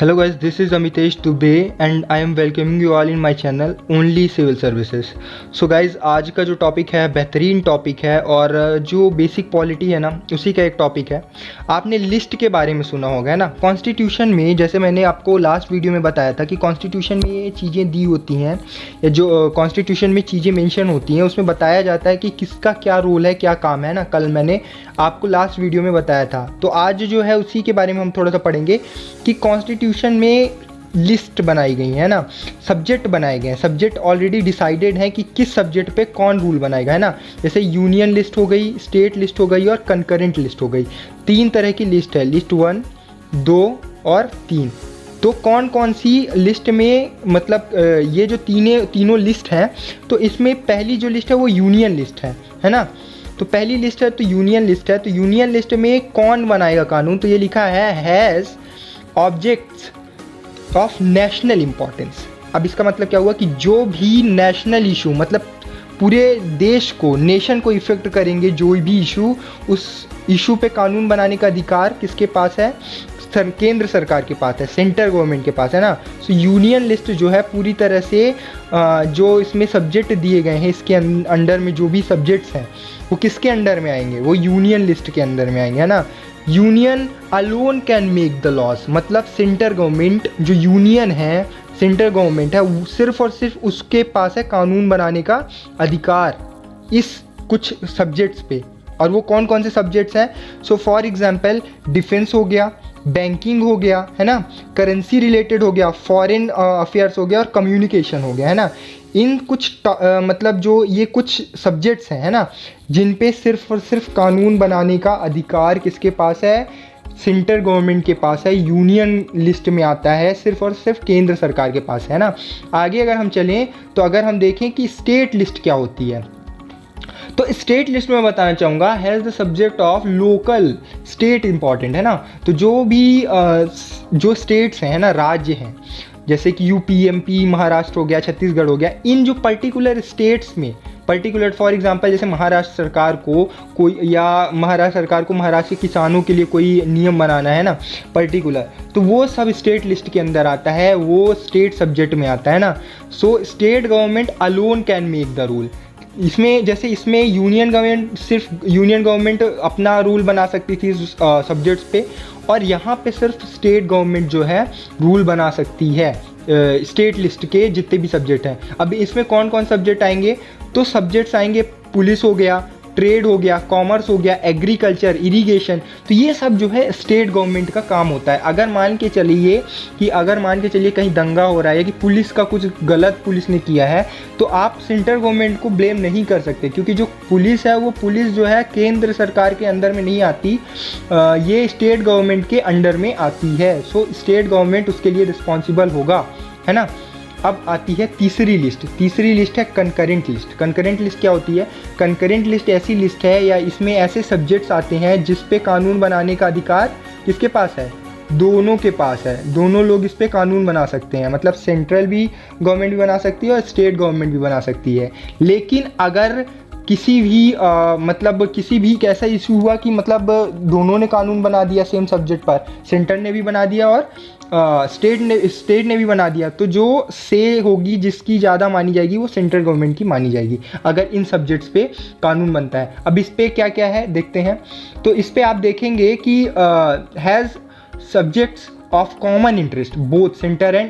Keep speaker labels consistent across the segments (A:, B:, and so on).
A: Hello guys, this is Amitesh Dubey and I am welcoming you all in my channel Only Civil Services. So guys, आज का जो topic है बेहतरीन topic है और जो बेसिक पॉलिटी है ना उसी का एक टॉपिक है। आपने लिस्ट के बारे में सुना होगा है ना। कॉन्स्टिट्यूशन में जैसे मैंने आपको लास्ट वीडियो में बताया था कि कॉन्स्टिट्यूशन में ये चीज़ें दी होती हैं या जो कॉन्स्टिट्यूशन में चीज़ें मेंशन होती हैं उसमें बताया जाता है कि किसका क्या रोल है, क्या काम है ना। कल मैंने आपको लास्ट वीडियो में बताया था। तो आज जो है उसी के बारे में हम थोड़ा सा पढ़ेंगे कि कॉन्स्टिट्यूशन में लिस्ट बनाई गई है ना, सब्जेक्ट बनाए गए हैं। सब्जेक्ट ऑलरेडी डिसाइडेड है कि किस सब्जेक्ट पे कौन रूल बनाएगा है ना। जैसे यूनियन लिस्ट हो गई, स्टेट लिस्ट हो गई और कंकरेंट लिस्ट हो गई। तीन तरह की लिस्ट है, लिस्ट 1, 2 और 3। तो कौन कौन सी लिस्ट में मतलब ये जो तीनों लिस्ट हैं, तो इसमें पहली जो लिस्ट है वो यूनियन लिस्ट है ना। तो पहली लिस्ट है तो यूनियन लिस्ट है। तो यूनियन लिस्ट में कौन बनाएगा कानून, तो ये लिखा है has objects of national importance. अब इसका मतलब क्या हुआ कि जो भी नेशनल इशू मतलब पूरे देश को, नेशन को इफेक्ट करेंगे जो भी इशू, उस इशू पे कानून बनाने का अधिकार किसके पास है? केंद्र सरकार के पास है, सेंट्रल गवर्नमेंट के पास है ना। सो यूनियन लिस्ट जो है पूरी तरह से जो इसमें सब्जेक्ट दिए गए हैं, इसके अंडर में जो भी सब्जेक्ट्स हैं वो किसके अंडर में आएंगे? वो यूनियन लिस्ट के अंदर में आएंगे है ना। Union alone can make the laws, मतलब सेंट्रल गवर्नमेंट जो यूनियन है, सेंट्रल गवर्नमेंट है, सिर्फ और सिर्फ उसके पास है कानून बनाने का अधिकार इस कुछ सब्जेक्ट्स पे। और वो कौन कौन से सब्जेक्ट्स हैं? सो फॉर एग्जांपल डिफेंस हो गया, बैंकिंग हो गया है ना, करेंसी रिलेटेड हो गया, फॉरेन अफेयर्स हो गया और कम्युनिकेशन हो गया है ना। इन कुछ मतलब जो ये कुछ सब्जेक्ट्स हैं है ना, जिन पे सिर्फ और सिर्फ कानून बनाने का अधिकार किसके पास है? सेंट्रल गवर्नमेंट के पास है। यूनियन लिस्ट में आता है, सिर्फ और सिर्फ केंद्र सरकार के पास है ना। आगे अगर हम चलें तो अगर हम देखें कि स्टेट लिस्ट क्या होती है, तो स्टेट लिस्ट में बताना चाहूँगा has the subject of local state important है ना। तो जो भी जो स्टेट्स हैं ना, राज्य हैं, जैसे कि यूपी, एमपी, महाराष्ट्र हो गया, छत्तीसगढ़ हो गया, इन जो पर्टिकुलर स्टेट्स में पर्टिकुलर फॉर एग्जांपल जैसे महाराष्ट्र सरकार को कोई महाराष्ट्र के किसानों के लिए कोई नियम बनाना है ना पर्टिकुलर, तो वो सब स्टेट लिस्ट के अंदर आता है, वो स्टेट सब्जेक्ट में आता है ना। So state government alone can make the rule. इसमें जैसे इसमें सिर्फ यूनियन गवर्नमेंट अपना रूल बना सकती थी सब्जेक्ट्स पे, और यहाँ पे सिर्फ स्टेट गवर्नमेंट जो है रूल बना सकती है स्टेट लिस्ट के जितने भी सब्जेक्ट हैं। अब इसमें कौन कौन सब्जेक्ट आएंगे? तो सब्जेक्ट्स आएंगे पुलिस हो गया, ट्रेड हो गया, कॉमर्स हो गया, एग्रीकल्चर, इरिगेशन। तो ये सब जो है स्टेट गवर्नमेंट का काम होता है। अगर मान के चलिए कहीं दंगा हो रहा है कि पुलिस का कुछ गलत पुलिस ने किया है, तो आप सेंट्रल गवर्नमेंट को ब्लेम नहीं कर सकते, क्योंकि जो पुलिस है वो पुलिस जो है केंद्र सरकार के अंदर में नहीं आती, ये स्टेट गवर्नमेंट के अंडर में आती है। सो स्टेट गवर्नमेंट उसके लिए रिस्पॉन्सिबल होगा है ना। अब आती है तीसरी लिस्ट है कंकरेंट लिस्ट। कंकरेंट लिस्ट क्या होती है? कंकरेंट लिस्ट ऐसी लिस्ट है या इसमें ऐसे सब्जेक्ट्स आते हैं जिस पे कानून बनाने का अधिकार किसके पास है? दोनों के पास है। दोनों लोग इस पे कानून बना सकते हैं, मतलब सेंट्रल भी गवर्नमेंट भी बना सकती है और स्टेट गवर्नमेंट भी बना सकती है। लेकिन अगर किसी भी ऐसा इशू हुआ कि मतलब दोनों ने कानून बना दिया सेम सब्जेक्ट पर, सेंटर ने भी बना दिया और स्टेट ने भी बना दिया, तो जो से होगी जिसकी ज़्यादा मानी जाएगी वो सेंट्रल गवर्नमेंट की मानी जाएगी अगर इन सब्जेक्ट्स पे कानून बनता है। अब इस पे क्या क्या है देखते हैं। तो इस पे आप देखेंगे कि has subjects of common interest both centre and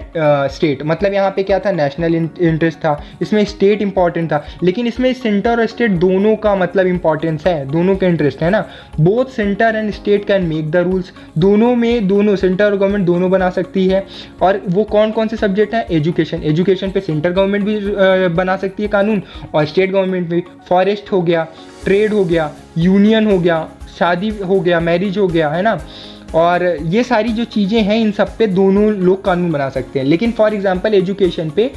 A: state. मतलब यहाँ पे क्या था? नेशनल इंटरेस्ट था, इसमें स्टेट इंपॉर्टेंट था, लेकिन इसमें सेंटर और स्टेट दोनों का मतलब इंपॉर्टेंस है, दोनों के इंटरेस्ट है ना। Both centre and state can make the rules. दोनों सेंटर और गवर्नमेंट दोनों बना सकती है। और वो कौन कौन से सब्जेक्ट हैं? एजुकेशन पे सेंट्रल गवर्नमेंट भी बना सकती है कानून और स्टेट गवर्नमेंट भी। फॉरेस्ट हो गया, ट्रेड हो गया, यूनियन हो गया, शादी हो गया, मैरिज हो गया है ना। और ये सारी जो चीज़ें हैं इन सब पे दोनों लोग कानून बना सकते हैं। लेकिन फॉर एग्जांपल एजुकेशन पे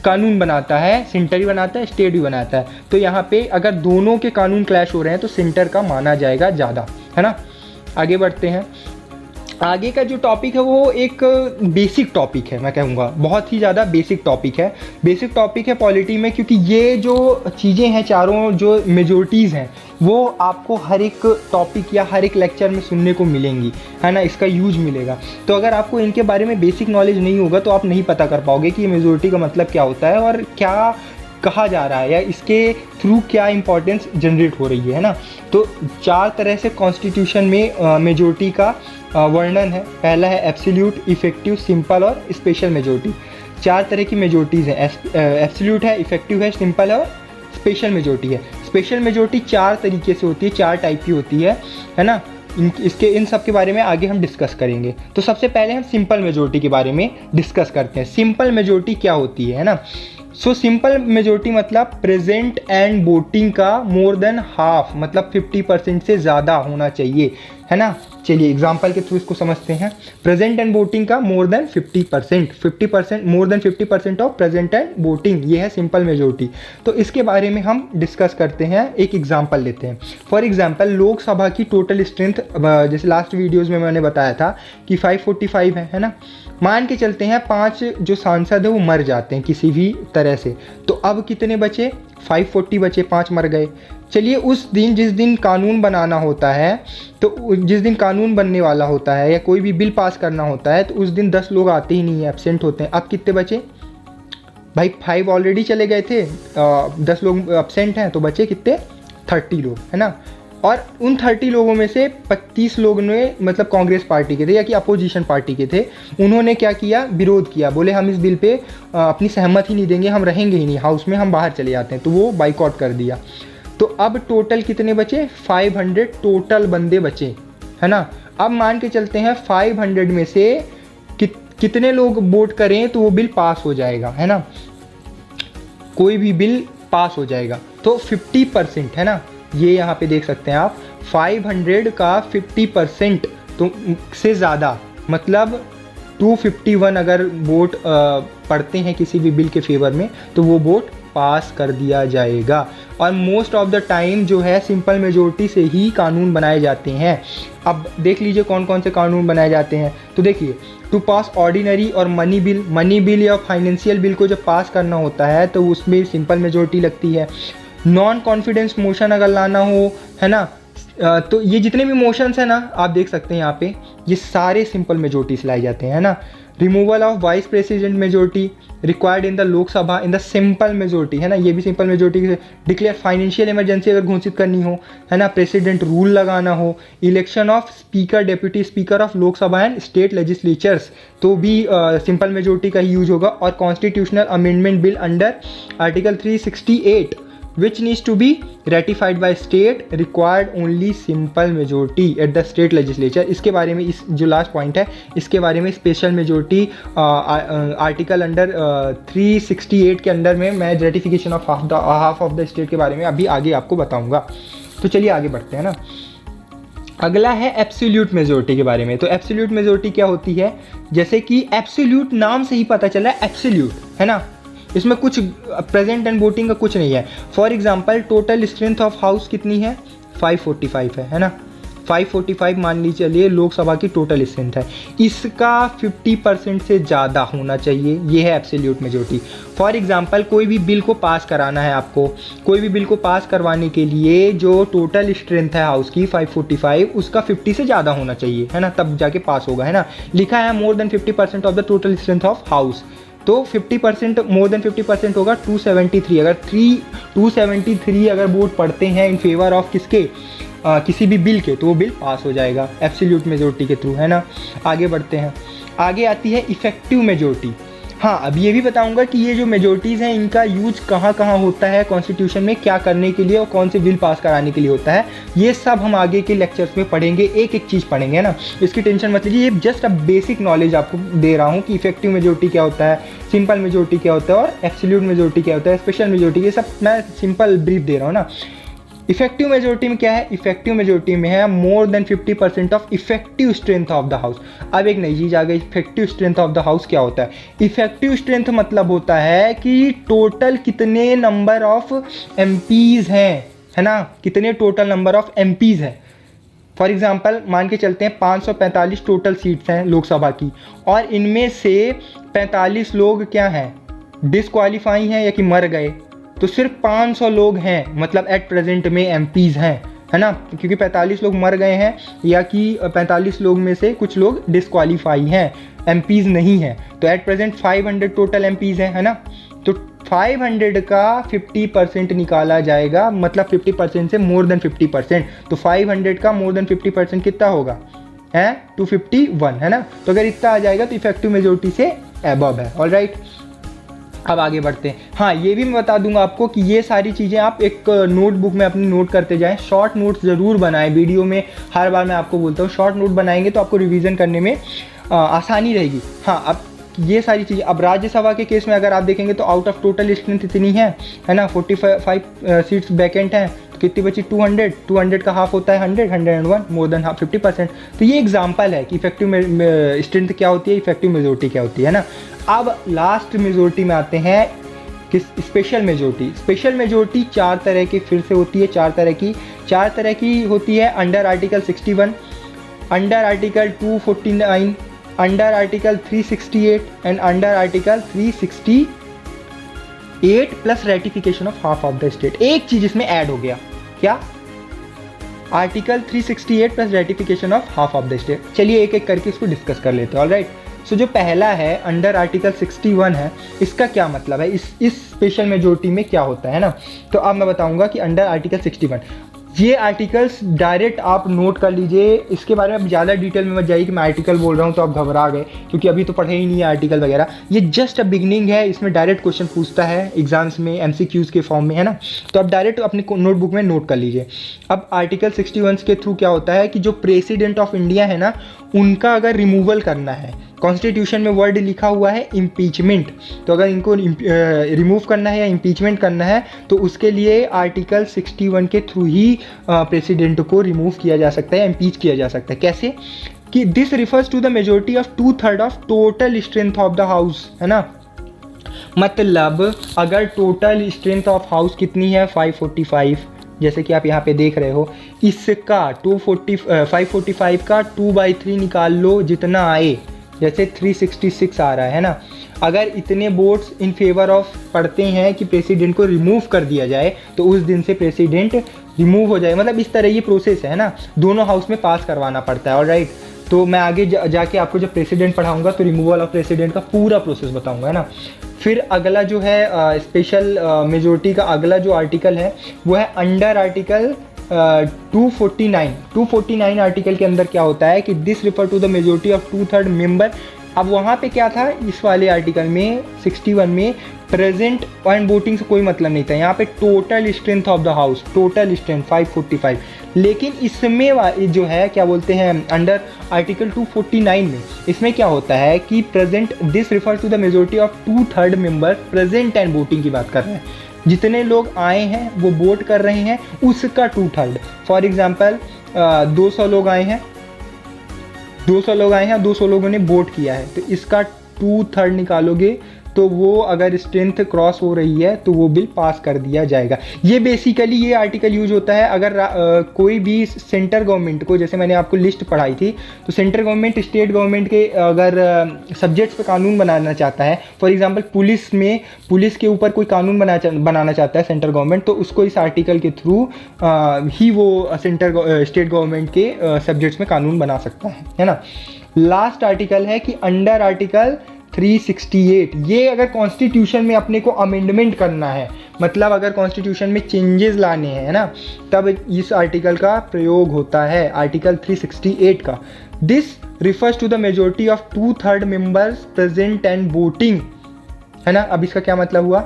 A: कानून बनाता है, सेंटर भी बनाता है, स्टेट भी बनाता है। तो यहाँ पे अगर दोनों के कानून क्लैश हो रहे हैं तो सेंटर का माना जाएगा ज़्यादा है ना। आगे बढ़ते हैं। आगे का जो टॉपिक है वो एक बेसिक टॉपिक है, मैं कहूँगा बहुत ही ज़्यादा बेसिक टॉपिक है पॉलिटी में, क्योंकि ये जो चीज़ें हैं चारों जो मेजॉरिटीज़ हैं वो आपको हर एक टॉपिक या हर एक लेक्चर में सुनने को मिलेंगी, है ना, इसका यूज मिलेगा। तो अगर आपको इनके बारे में बेसिक नॉलेज नहीं होगा तो आप नहीं पता कर पाओगे कि मेजोरिटी का मतलब क्या होता है और क्या कहा जा रहा है या इसके थ्रू क्या इंपॉर्टेंस जनरेट हो रही है ना। तो 4 तरह से कॉन्स्टिट्यूशन में मेजोरिटी का वर्णन है। पहला है एब्सोल्यूट, इफेक्टिव, सिंपल और स्पेशल मेजोरिटी। 4 तरह की मेजोरिटीज़ हैं। एब्सोल्यूट है, इफेक्टिव है, सिंपल है और स्पेशल मेजोरिटी है। स्पेशल मेजोरिटी 4 तरीके से होती है, 4 टाइप की होती है ना। इन सब के बारे में आगे हम डिस्कस करेंगे। तो सबसे पहले हम सिंपल मेजोरिटी के बारे में डिस्कस करते हैं। सिंपल मेजोरिटी क्या होती है ना। सो सिंपल मेजोरिटी मतलब प्रेजेंट एंड वोटिंग का मोर देन हाफ, मतलब 50% से ज़्यादा होना चाहिए, है ना। चलिए एग्जांपल के थ्रू इसको समझते हैं। प्रेजेंट एंड वोटिंग का more than 50%, more than 50% of present and voting, ये है सिंपल मेजोरिटी। तो इसके बारे में हम डिस्कस करते हैं, एक एग्जांपल लेते हैं। फॉर एग्जांपल लोकसभा की टोटल स्ट्रेंथ, जैसे लास्ट वीडियोज़ में मैंने बताया था कि 545 है ना। मान के चलते हैं 5 जो सांसद है वो मर जाते हैं किसी भी तरह से, तो अब कितने बचे, 540 बचे, 5 मर गए। चलिए उस दिन जिस दिन कानून बनाना होता है, तो जिस दिन कानून बनने वाला होता है या कोई भी बिल पास करना होता है, तो उस दिन 10 लोग आते ही नहीं है, एब्सेंट होते हैं। अब कितने बचे भाई, 5 ऑलरेडी चले गए थे, 10 लोग एब्सेंट हैं, तो बचे कितने, 30 लोग, है ना। और उन 30 लोगों में से 25 लोग ने, मतलब कांग्रेस पार्टी के थे या कि अपोजिशन पार्टी के थे, उन्होंने क्या किया, विरोध किया, बोले हम इस बिल पे अपनी सहमति ही नहीं देंगे, हम रहेंगे ही नहीं हाउस में, हम बाहर चले जाते हैं। तो वो बाइकआउट कर दिया। तो अब टोटल कितने बचे, 500 टोटल बंदे बचे, है ना। अब मान के चलते हैं 500 में से कितने लोग वोट करें तो वो बिल पास हो जाएगा, है ना, कोई भी बिल पास हो जाएगा। तो 50%, है ना, ये यहाँ पे देख सकते हैं आप, 500 का 50% तो से ज़्यादा, मतलब 251 अगर वोट पड़ते हैं किसी भी बिल के फेवर में, तो वो वोट पास कर दिया जाएगा। और मोस्ट ऑफ द टाइम जो है सिंपल मेजोरिटी से ही कानून बनाए जाते हैं। अब देख लीजिए कौन कौन से कानून बनाए जाते हैं। तो देखिए, टू पास ऑर्डिनरी और मनी बिल या फाइनेंशियल बिल को जब पास करना होता है तो उसमें सिंपल मेजोरिटी लगती है। नॉन कॉन्फिडेंस मोशन अगर लाना हो, है ना, तो ये जितने भी मोशंस हैं ना, आप देख सकते हैं यहाँ पे, ये सारे सिंपल मेजोरिटी से लाए जाते हैं, है ना। Removal of vice president majority required in the Lok Sabha in the simple majority, है ना, ये भी सिंपल मेजोरिटी से। डिक्लेयर फाइनेंशियल इमरजेंसी अगर घोषित करनी हो, है ना, प्रेसिडेंट रूल लगाना हो, election of speaker, deputy speaker of Lok Sabha and state legislatures, तो भी सिंपल मेजोरिटी का ही यूज होगा। और constitutional amendment bill under article 368 which needs to be ratified by state required only simple majority at the state legislature। इसके बारे में, इस जो लास्ट पॉइंट है इसके बारे में स्पेशल मेजोरिटी आर्टिकल अंडर 368 के अंडर में मैं ratification of half of the state के बारे में अभी आगे आपको बताऊंगा। तो चलिए आगे बढ़ते हैं ना। अगला है एब्सोल्यूट मेजोरिटी के बारे में। तो एब्सोल्यूट मेजोरिटी क्या होती है, जैसे कि एब्सोल्यूट नाम से ही पता चला है, एब्सोल्यूट, है ना, इसमें कुछ प्रेजेंट एंड वोटिंग का कुछ नहीं है। For example total strength of house कितनी है, 545 है ना। 545 मान लीजिए चलिए लोकसभा की टोटल स्ट्रेंथ है, इसका 50% से ज़्यादा होना चाहिए, ये है एब्सोल्यूट मेजोरिटी। फॉर एग्जांपल कोई भी बिल को पास कराना है आपको, कोई भी बिल को पास करवाने के लिए जो टोटल स्ट्रेंथ है हाउस की 545, उसका 50 से ज़्यादा होना चाहिए, है ना, तब जाके पास होगा, है ना। लिखा है more than 50% of the total strength of house, तो 50%, मोर देन 50% होगा 273। अगर 273 अगर वोट पड़ते हैं इन फेवर ऑफ किसके, किसी भी बिल के, तो वो बिल पास हो जाएगा एब्सोल्यूट मेजोरिटी के थ्रू, है ना। आगे बढ़ते हैं। आगे आती है इफेक्टिव मेजोरिटी। हाँ, अब ये भी बताऊंगा कि ये जो मेजोरिटीज़ हैं इनका यूज कहाँ कहाँ होता है कॉन्स्टिट्यूशन में, क्या करने के लिए और कौन से बिल पास कराने के लिए होता है, ये सब हम आगे के लेक्चर्स में पढ़ेंगे, एक एक चीज़ पढ़ेंगे, है ना। इसकी टेंशन मत लीजिए, ये जस्ट अब बेसिक नॉलेज आपको दे रहा हूँ कि इफेक्टिव मेजोरिटी क्या होता है, सिंपल मेजोरिटी क्या होता है और एब्सोल्यूट मेजोरिटी क्या होता है, स्पेशल मेजोरिटी, ये सब मैं सिंपल ब्रीफ दे रहा हूँ ना। इफेक्टिव मेजोरिटी में क्या है, इफेक्टिव मेजोरिटी में है more than 50% of effective strength of the house. अब एक नई चीज आ गई, effective strength of the house क्या होता है। इफेक्टिव स्ट्रेंथ मतलब होता है कि टोटल कितने नंबर ऑफ एमपीज हैं, है ना, कितने टोटल नंबर ऑफ एमपीज हैं। फॉर एग्जाम्पल मान के चलते हैं 545 टोटल सीट्स हैं लोकसभा की, और इनमें से 45 लोग क्या हैं, डिसक्वालीफाई हैं या कि मर गए, तो सिर्फ 500 लोग हैं, मतलब एट प्रेजेंट में एमपीज हैं, है ना, क्योंकि 45 लोग मर गए हैं या कि 45 लोग में से कुछ लोग डिस्क्वालीफाई हैं, एमपीज़ नहीं हैं। तो एट प्रेजेंट 500 टोटल एमपीज़ हैं, है ना। तो 500 का 50% निकाला जाएगा, मतलब 50% से मोर देन 50%। तो 500 का मोर देन 50% कितना होगा, है 251, है ना। तो अगर इतना आ जाएगा तो इफेक्टिव मेजोरिटी से एबव है। ऑलराइट, अब आगे बढ़ते हैं। हाँ, ये भी मैं बता दूंगा आपको कि ये सारी चीज़ें आप एक नोटबुक में अपनी नोट करते जाएं। शॉर्ट नोट्स ज़रूर बनाएं, वीडियो में हर बार मैं आपको बोलता हूँ शॉर्ट नोट बनाएंगे तो आपको रिवीजन करने में आसानी रहेगी। हाँ, अब ये सारी चीज़ें, अब राज्यसभा के केस में अगर आप देखेंगे तो आउट ऑफ टोटल स्ट्रेंथ इतनी है ना, 45 सीट्स वैकेंट हैं, तो कितनी बची 200 का हाफ होता है 101, मोर देन हाफ 50%। तो ये एग्जाम्पल है कि इफेक्टिव स्ट्रेंथ क्या होती है, इफेक्टिव मेजोरिटी क्या होती है ना। अब लास्ट मेजोरिटी में आते हैं कि स्पेशल मेजोरिटी। स्पेशल मेजोरिटी चार तरह की फिर से होती है, चार तरह की होती है। Under article 61, under article 249, under article 368 and under article 368 plus ratification of half of the state. एक चीज इसमें ऐड हो गया, क्या, article 368 plus ratification of half of the state. चलिए एक एक करके इसको डिस्कस कर लेते हैं। ऑलराइट, सो जो पहला है अंडर आर्टिकल 61 है, इसका क्या मतलब है, इस स्पेशल मेजोरिटी में क्या होता है ना। तो अब मैं बताऊंगा कि अंडर आर्टिकल 61 ये आर्टिकल्स डायरेक्ट आप नोट कर लीजिए। इसके बारे में ज़्यादा डिटेल में मत जाइए कि मैं आर्टिकल बोल रहा हूँ तो आप घबरा गए, क्योंकि अभी तो पढ़े ही नहीं है आर्टिकल वगैरह। ये जस्ट अ बिगनिंग है, इसमें डायरेक्ट क्वेश्चन पूछता है एग्जाम्स में, एमसीक्यूज़ के फॉर्म में, है ना। तो आप डायरेक्ट अपनी नोटबुक में नोट कर लीजिए। अब आर्टिकल 61 के थ्रू क्या होता है कि जो प्रेसिडेंट ऑफ इंडिया है ना, उनका अगर रिमूवल करना है, कॉन्स्टिट्यूशन में वर्ड लिखा हुआ है इम्पीचमेंट, तो अगर इनको रिमूव करना है या इम्पीचमेंट करना है तो उसके लिए आर्टिकल 61 के थ्रू ही प्रेसिडेंट को रिमूव किया जा सकता है, इम्पीच किया जा सकता है। कैसे कि this refers to the majority of 2/3 of total strength of the house, है ना। मतलब अगर टोटल स्ट्रेंथ ऑफ हाउस कितनी है 545, जैसे कि आप यहाँ पे देख रहे हो, इसका 545 का 2/3 निकाल लो, जितना आए, जैसे 366 आ रहा है ना। अगर इतने वोट्स इन फेवर ऑफ पढ़ते हैं कि प्रेसिडेंट को रिमूव कर दिया जाए तो उस दिन से प्रेसिडेंट रिमूव हो जाए, मतलब इस तरह ये प्रोसेस है ना, दोनों हाउस में पास करवाना पड़ता है। ऑलराइट, तो मैं आगे जाके आपको जब प्रेसिडेंट पढ़ाऊंगा तो रिमूवल ऑफ प्रेसिडेंट का पूरा प्रोसेस बताऊंगा, है ना। फिर अगला जो है स्पेशल मेजोरिटी का अगला जो आर्टिकल है वो है अंडर आर्टिकल 249 आर्टिकल के अंदर क्या होता है कि this refer to the majority of 2/3 member. अब वहाँ पे क्या था, इस वाले आर्टिकल में 61 में प्रेजेंट एंड वोटिंग से कोई मतलब नहीं था, यहाँ पे total strength of the house, total strength 545। लेकिन इसमें जो है क्या बोलते हैं अंडर आर्टिकल 249 में, इसमें क्या होता है कि present this refer to the majority of 2/3 member present and voting की बात कर रहे हैं। जितने लोग आए हैं वो वोट कर रहे हैं उसका 2/3। फॉर एग्जाम्पल 200 लोग आए हैं, 200 लोगों ने वोट किया है, तो इसका 2/3 निकालोगे तो वो अगर स्ट्रेंथ क्रॉस हो रही है तो वो बिल पास कर दिया जाएगा। ये बेसिकली ये आर्टिकल यूज होता है अगर कोई भी सेंटर गवर्नमेंट को, जैसे मैंने आपको लिस्ट पढ़ाई थी, तो सेंटर गवर्नमेंट स्टेट गवर्नमेंट के अगर सब्जेक्ट्स पे कानून बनाना चाहता है, फॉर एग्जांपल पुलिस के ऊपर कोई कानून बनाना चाहता है सेंटर गवर्नमेंट, तो उसको इस आर्टिकल के थ्रू ही वो स्टेट गवर्नमेंट के सब्जेक्ट्स में कानून बना सकता है ना। लास्ट आर्टिकल है कि अंडर आर्टिकल 368, ये अगर कॉन्स्टिट्यूशन में अपने को अमेंडमेंट करना है, मतलब अगर कॉन्स्टिट्यूशन में चेंजेस लाने हैं, है ना, तब इस आर्टिकल का प्रयोग होता है, आर्टिकल 368 का। This refers to the majority of 2/3 members present and voting, है ना। अब इसका क्या मतलब हुआ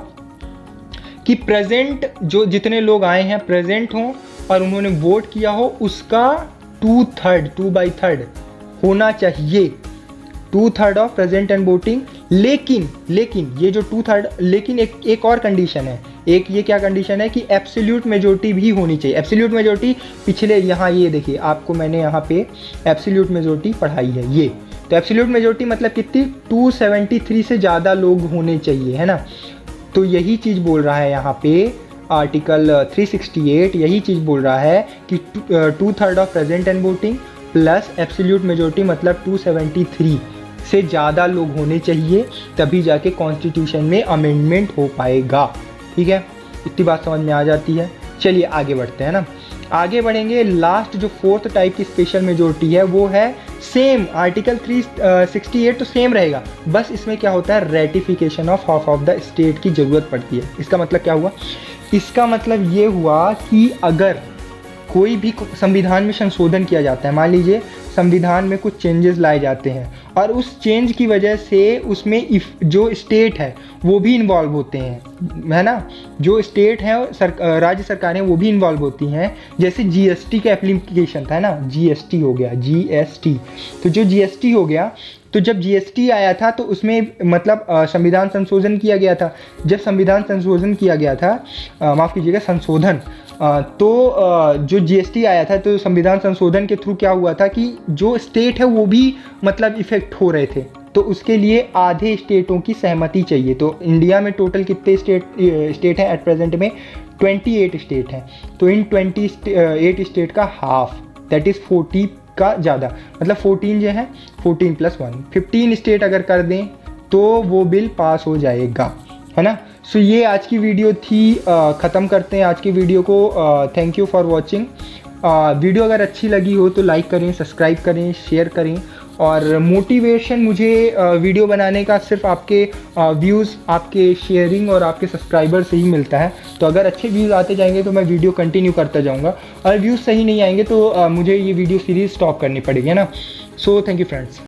A: कि प्रेजेंट जो जितने लोग आए हैं प्रेजेंट हों और उन्होंने वोट किया हो, उसका 2/3 होना चाहिए, 2/3 ऑफ प्रेजेंट एंड वोटिंग। लेकिन ये जो 2/3, लेकिन एक और कंडीशन है, एक ये क्या कंडीशन है कि एब्सोल्यूट मेजोरिटी भी होनी चाहिए। एब्सोल्यूट मेजोरिटी पिछले यहाँ ये देखिए, आपको मैंने यहाँ पे एब्सोल्यूट मेजोरिटी पढ़ाई है ये, तो एब्सोल्यूट मेजोरिटी मतलब कितनी, 273 से ज़्यादा लोग होने चाहिए, है ना। तो यही चीज़ बोल रहा है यहाँ पे आर्टिकल 368, यही चीज़ बोल रहा है कि 2/3 of present and voting plus absolute majority मतलब 273 से ज़्यादा लोग होने चाहिए, तभी जाके कॉन्स्टिट्यूशन में अमेंडमेंट हो पाएगा। ठीक है, इतनी बात समझ में आ जाती है। चलिए आगे बढ़ते हैं ना। आगे बढ़ेंगे, लास्ट जो फोर्थ टाइप की स्पेशल मेजोरिटी है वो है सेम आर्टिकल 368 तो सेम रहेगा, बस इसमें क्या होता है, ratification of half of the state की ज़रूरत पड़ती है। इसका मतलब क्या हुआ, इसका मतलब ये हुआ कि अगर कोई भी संविधान में संशोधन किया जाता है, मान लीजिए संविधान में कुछ चेंजेस लाए जाते हैं और उस चेंज की वजह से उसमें जो स्टेट है वो भी इन्वॉल्व होते हैं, है ना, जो स्टेट है राज्य सरकारें वो भी इन्वॉल्व होती हैं। जैसे जीएसटी का एप्लीकेशन था ना, जीएसटी हो गया, जीएसटी, तो जो जीएसटी हो गया, तो जब जीएसटी आया था तो उसमें मतलब संविधान संशोधन किया गया था। जब संविधान संशोधन किया गया था, माफ़ कीजिएगा, संशोधन, तो जो जीएसटी आया था तो संविधान संशोधन के थ्रू क्या हुआ था कि जो स्टेट है वो भी मतलब इफेक्ट हो रहे थे, तो उसके लिए आधे स्टेटों की सहमति चाहिए। तो इंडिया में टोटल कितने स्टेट हैं एट प्रेजेंट में, 28 स्टेट हैं। तो इन 28 स्टेट का हाफ, दैट इज़ 40 का ज़्यादा, मतलब 14 जो है, 14 + 1, 15 स्टेट अगर कर दें तो वो बिल पास हो जाएगा, है ना। सो ये आज की वीडियो थी, ख़त्म करते हैं आज की वीडियो को। Thank you for watching. Video अगर अच्छी लगी हो तो लाइक करें, सब्सक्राइब करें, शेयर करें। और मोटिवेशन मुझे वीडियो बनाने का सिर्फ आपके व्यूज़, आपके शेयरिंग और आपके सब्सक्राइबर से ही मिलता है। तो अगर अच्छे व्यूज़ आते जाएंगे तो मैं वीडियो कंटिन्यू करता जाऊंगा, और व्यूज़ सही नहीं आएंगे तो मुझे ये वीडियो सीरीज़ स्टॉप करनी पड़ेगी, है ना। So thank you friends.